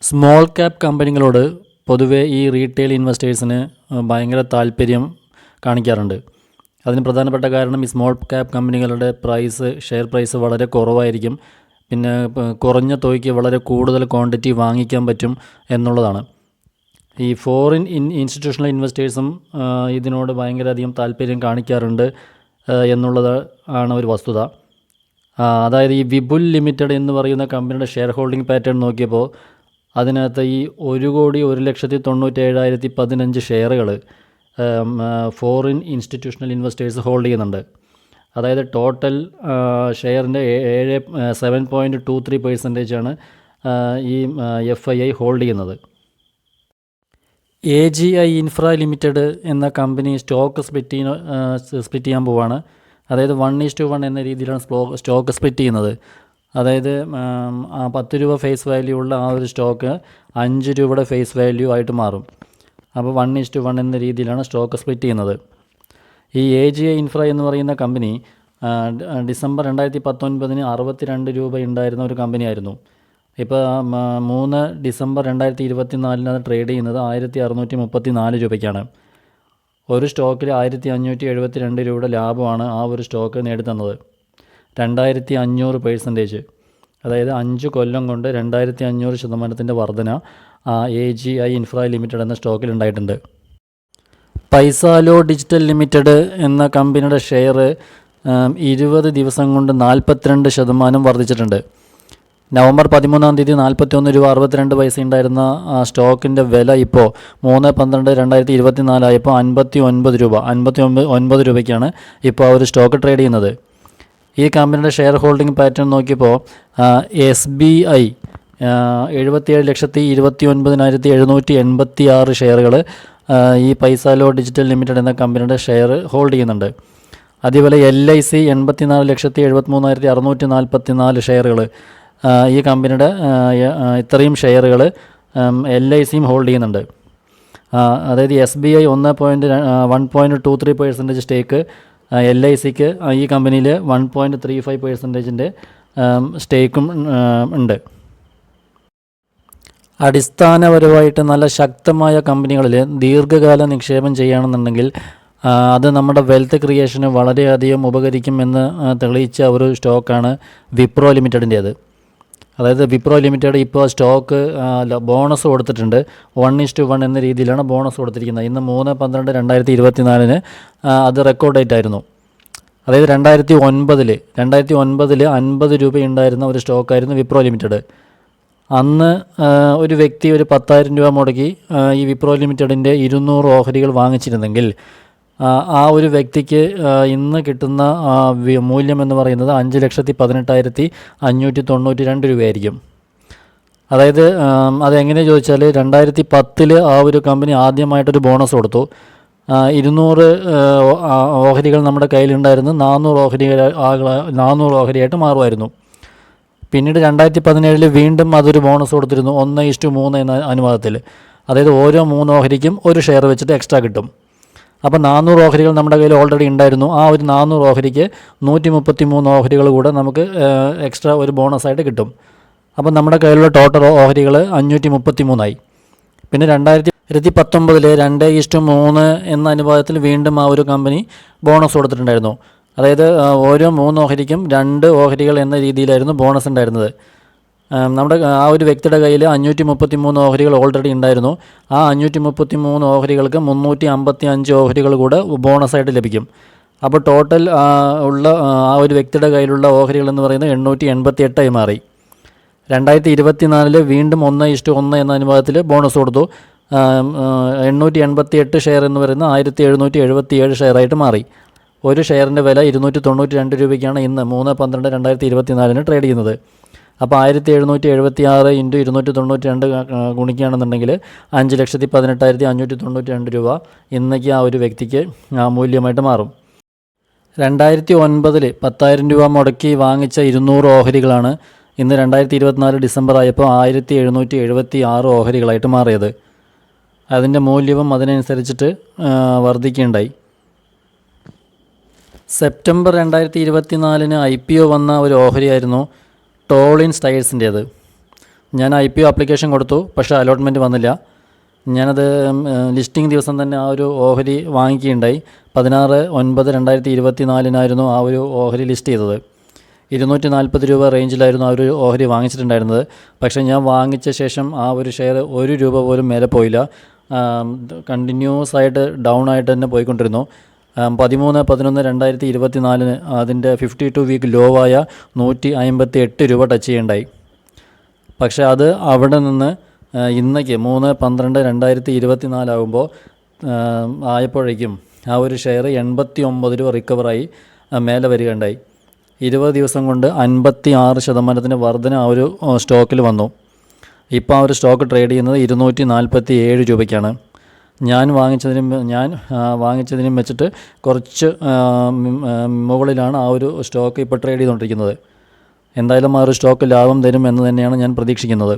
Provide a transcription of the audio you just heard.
Small cap കമ്പനികളോട് പൊതുവേ ഈ retail ഇൻവെസ്റ്റേഴ്സിന് ഭയങ്കര താല്പര്യം കാണിക്കാറുണ്ട്. അതിന് പ്രധാനപ്പെട്ട കാരണം ഈ സ്മോൾ ക്യാപ് കമ്പനികളുടെ ഷെയർ പ്രൈസ് വളരെ കുറവായിരിക്കും. പിന്നെ കുറഞ്ഞ തുകയ്ക്ക് വളരെ കൂടുതൽ ക്വാണ്ടിറ്റി വാങ്ങിക്കാൻ പറ്റും എന്നുള്ളതാണ്. ഈ ഫോറിൻ ഇൻസ്റ്റിറ്റ്യൂഷണൽ ഇൻവെസ്റ്റേഴ്സും ഇതിനോട് ഭയങ്കരധികം താല്പര്യം കാണിക്കാറുണ്ട് എന്നുള്ളത് ആണ് ഒരു വസ്തുത. അതായത് ഈ വിപുൽ ലിമിറ്റഡ് എന്ന് പറയുന്ന കമ്പനിയുടെ ഷെയർ ഹോൾഡിംഗ് പാറ്റേൺ നോക്കിയപ്പോൾ അതിനകത്ത് ഈ 1,97,15 ഷെയറുകൾ ഫോറിൻ ഇൻസ്റ്റിറ്റ്യൂഷണൽ ഇൻവെസ്റ്റേഴ്സ് ഹോൾഡ് ചെയ്യുന്നുണ്ട്. അതായത് ടോട്ടൽ ഷെയറിൻ്റെ 7.23% ഈ FII ഹോൾഡ് ചെയ്യുന്നത്. AGI ഇൻഫ്ര ലിമിറ്റഡ് എന്ന കമ്പനി സ്റ്റോക്ക് സ്പ്ലിറ്റ് ചെയ്യാൻ പോവുകയാണ്. അതായത് 1:1 എന്ന രീതിയിലാണ് സ്റ്റോക്ക് സ്പ്ലിറ്റ് ചെയ്യുന്നത്. അതായത് 10 രൂപ ഫേസ് വാല്യൂ ഉള്ള ആ ഒരു സ്റ്റോക്ക് 5 രൂപയുടെ ഫേസ് വാല്യൂ ആയിട്ട് മാറും. അപ്പോൾ 1:1 എന്ന രീതിയിലാണ് സ്റ്റോക്ക് സ്പ്ലിറ്റ് ചെയ്യുന്നത്. ഈ AGI ഇൻഫ്ര എന്ന് പറയുന്ന കമ്പനി ഡിസംബർ 2019 62 രൂപ ഉണ്ടായിരുന്ന ഒരു കമ്പനിയായിരുന്നു. ഇപ്പോൾ 3 ഡിസംബർ 2024 ട്രേഡ് ചെയ്യുന്നത് 1634 രൂപയ്ക്കാണ്. ഒരു സ്റ്റോക്കിൽ 1572 രൂപയുടെ ലാഭമാണ് ആ ഒരു സ്റ്റോക്ക് നേടിത്തന്നത്. 2500%, അതായത് 5 കൊല്ലം കൊണ്ട് 2500% വർധന AGI ഇൻഫ്ര ലിമിറ്റഡ് എന്ന സ്റ്റോക്കിൽ ഉണ്ടായിട്ടുണ്ട്. പൈസാലോ ഡിജിറ്റൽ ലിമിറ്റഡ് എന്ന കമ്പനിയുടെ ഷെയർ 20 ദിവസം കൊണ്ട് 42% വർദ്ധിച്ചിട്ടുണ്ട്. നവംബർ 13 41 രൂപ 62 ഉണ്ടായിരുന്ന സ്റ്റോക്കിൻ്റെ വില ഇപ്പോൾ 3/12/2024 ആയപ്പോൾ 59 രൂപയ്ക്കാണ് ഇപ്പോൾ ആ ഒരു സ്റ്റോക്ക് ട്രേഡ് ചെയ്യുന്നത്. ഈ കമ്പനിയുടെ ഷെയർ ഹോൾഡിംഗ് പാറ്റേൺ നോക്കിയപ്പോൾ SBI 77,29,786 ഷെയറുകൾ ഈ പൈസാലോ ഡിജിറ്റൽ ലിമിറ്റഡ് എന്ന കമ്പനിയുടെ ഷെയർ ഹോൾഡ് ചെയ്യുന്നുണ്ട്. അതേപോലെ LIC 84,73,644 ഷെയറുകൾ ഈ കമ്പനിയുടെ ഇത്രയും ഷെയറുകൾ LICയും ഹോൾഡ് ചെയ്യുന്നുണ്ട്. അതായത് SBI 1.23% സ്റ്റേക്ക്, LICക്ക് ഈ കമ്പനിയിൽ 1.35% സ്റ്റേക്കും ഉണ്ട്. അടിസ്ഥാനപരമായിട്ട് നല്ല ശക്തമായ കമ്പനികളിൽ ദീർഘകാല നിക്ഷേപം ചെയ്യുകയാണെന്നുണ്ടെങ്കിൽ അത് നമ്മുടെ വെൽത്ത് ക്രിയേഷന് വളരെയധികം ഉപകരിക്കുമെന്ന് തെളിയിച്ച ഒരു സ്റ്റോക്കാണ് വിപ്രോ ലിമിറ്റഡിൻ്റേത്. അതായത് വിപ്രോ ലിമിറ്റഡ് ഇപ്പോൾ സ്റ്റോക്ക് ബോണസ് കൊടുത്തിട്ടുണ്ട്. 1:1 എന്ന രീതിയിലാണ് ബോണസ് കൊടുത്തിരിക്കുന്നത്. ഇന്ന് 3/12/2024 അത് റെക്കോർഡ് ഡേറ്റ് ആയിരുന്നു. അതായത് 2009 50 രൂപ ഉണ്ടായിരുന്ന ഒരു സ്റ്റോക്കായിരുന്നു വിപ്രോ ലിമിറ്റഡ്. അന്ന് ഒരു വ്യക്തി ഒരു 10,000 രൂപ മുടക്കി ഈ വിപ്രോ ലിമിറ്റഡിൻ്റെ 200 ഓഹരികൾ വാങ്ങിച്ചിരുന്നെങ്കിൽ ആ ഒരു വ്യക്തിക്ക് ഇന്ന് കിട്ടുന്ന മൂല്യം എന്ന് പറയുന്നത് 5,18,592 രൂപയായിരിക്കും. അതായത് അതെങ്ങനെ ചോദിച്ചാൽ 2010 ആ ഒരു കമ്പനി ആദ്യമായിട്ടൊരു ബോണസ് കൊടുത്തു. 200 ഓഹരികൾ നമ്മുടെ കയ്യിലുണ്ടായിരുന്നു 400 ഓഹരിയായിട്ട് മാറുമായിരുന്നു. പിന്നീട് 2017 വീണ്ടും അതൊരു ബോണസ് കൊടുത്തിരുന്നു 1:3 എന്ന അനുപാതത്തിൽ. അതായത് ഓരോ 3 ഓഹരിക്കും ഒരു ഷെയർ വെച്ചിട്ട് എക്സ്ട്രാ കിട്ടും. അപ്പോൾ 400 ഓഹരികൾ നമ്മുടെ കയ്യിൽ ഓൾറെഡി ഉണ്ടായിരുന്നു. ആ ഒരു 400 ഓഹരിക്ക് 133 ഓഹരികൾ കൂടെ നമുക്ക് എക്സ്ട്രാ ഒരു ബോണസായിട്ട് കിട്ടും. അപ്പോൾ നമ്മുടെ കയ്യിലുള്ള ടോട്ടൽ ഓഹരികൾ 533 ആയി. പിന്നെ 2019 2:3 എന്ന അനുപാതത്തിൽ വീണ്ടും ആ ഒരു കമ്പനി ബോണസ് കൊടുത്തിട്ടുണ്ടായിരുന്നു. അതായത് ഓരോ 3 ഓഹരിക്കും 2 ഓഹരികൾ എന്ന രീതിയിലായിരുന്നു ബോണസ് ഉണ്ടായിരുന്നത്. നമ്മുടെ ആ ഒരു വ്യക്തിയുടെ കയ്യിൽ 533 ഓഹരികൾ ഓൾറെഡി ഉണ്ടായിരുന്നു. ആ 533 ഓഹരികൾക്ക് 355 ഓഹരികൾ കൂടെ ബോണസായിട്ട് ലഭിക്കും. അപ്പോൾ ടോട്ടൽ ഉള്ള ആ ഒരു വ്യക്തിയുടെ കയ്യിലുള്ള ഓഹരികൾ എന്ന് പറയുന്നത് 888 മാറി. 2024 വീണ്ടും 1:1 എന്ന അനുപാതത്തിൽ ബോണസ് കൊടുത്തു. 888 ഷെയർ എന്ന് പറയുന്നത് 1777 ഷെയറായിട്ട് മാറി. ഒരു ഷെയറിൻ്റെ വില 292 രൂപയ്ക്കാണ് ഇന്ന് 3/12/2024 ട്രേഡ് ചെയ്യുന്നത്. അപ്പോൾ 1776 × 292 ഗുണിക്കുകയാണെന്നുണ്ടെങ്കിൽ 5,18,592 രൂപ ഇന്നേക്ക് ആ ഒരു വ്യക്തിക്ക് മൂല്യമായിട്ട് മാറും. 2009 10,000 രൂപ മുടക്കി വാങ്ങിച്ച 200 ഓഹരികളാണ് ഇന്ന് 2024 ഡിസംബർ ആയപ്പോൾ 1776 ഓഹരികളായിട്ട് മാറിയത്. അതിൻ്റെ മൂല്യവും അതിനനുസരിച്ചിട്ട് വർദ്ധിക്കുകയുണ്ടായി. സെപ്റ്റംബർ 2024 IPO വന്ന ഒരു ഓഹരിയായിരുന്നു ടോളിൻസ് ടയേഴ്സിൻ്റേത്. ഞാൻ IPO ആപ്ലിക്കേഷൻ കൊടുത്തു, പക്ഷേ അലോട്ട്മെൻറ്റ് വന്നില്ല. ഞാനത് ലിസ്റ്റിംഗ് ദിവസം തന്നെ ആ ഒരു ഓഹരി വാങ്ങിക്കുകയുണ്ടായി. 16/9/2024 ആ ഒരു ഓഹരി ലിസ്റ്റ് ചെയ്തത്. 240 രൂപ റേഞ്ചിലായിരുന്നു ആ ഒരു ഓഹരി വാങ്ങിച്ചിട്ടുണ്ടായിരുന്നത്. പക്ഷേ ഞാൻ വാങ്ങിച്ച ശേഷം ആ ഒരു ഷെയർ 1 രൂപ പോലും മേലെ പോയില്ല. കണ്ടിന്യൂസ് ആയിട്ട് ഡൗൺ ആയിട്ട് തന്നെ പോയിക്കൊണ്ടിരുന്നു. 13/11/2024 അതിൻ്റെ 52 വീക്ക് ലോ ആയ 158 രൂപ ടച്ച് ചെയ്യണ്ടായി. പക്ഷേ അത് അവിടെ നിന്ന് ഇന്നേക്ക് 3/12/2024 ആകുമ്പോൾ ആയപ്പോഴേക്കും ആ ഒരു ഷെയർ 89 രൂപ റിക്കവറായി മേലെ വരികയുണ്ടായി. 20 ദിവസം കൊണ്ട് 56% വർധന ആ ഒരു സ്റ്റോക്കിൽ വന്നു. ഇപ്പോൾ ആ ഒരു സ്റ്റോക്ക് ട്രേഡ് ചെയ്യുന്നത് 247 രൂപയ്ക്കാണ്. ഞാൻ വാങ്ങിച്ചതിനും വെച്ചിട്ട് കുറച്ച് മുകളിലാണ് ആ ഒരു സ്റ്റോക്ക് ഇപ്പോൾ ട്രേഡ് ചെയ്തുകൊണ്ടിരിക്കുന്നത്. എന്തായാലും ആ ഒരു സ്റ്റോക്ക് ലാഭം തരും എന്ന് തന്നെയാണ് ഞാൻ പ്രതീക്ഷിക്കുന്നത്.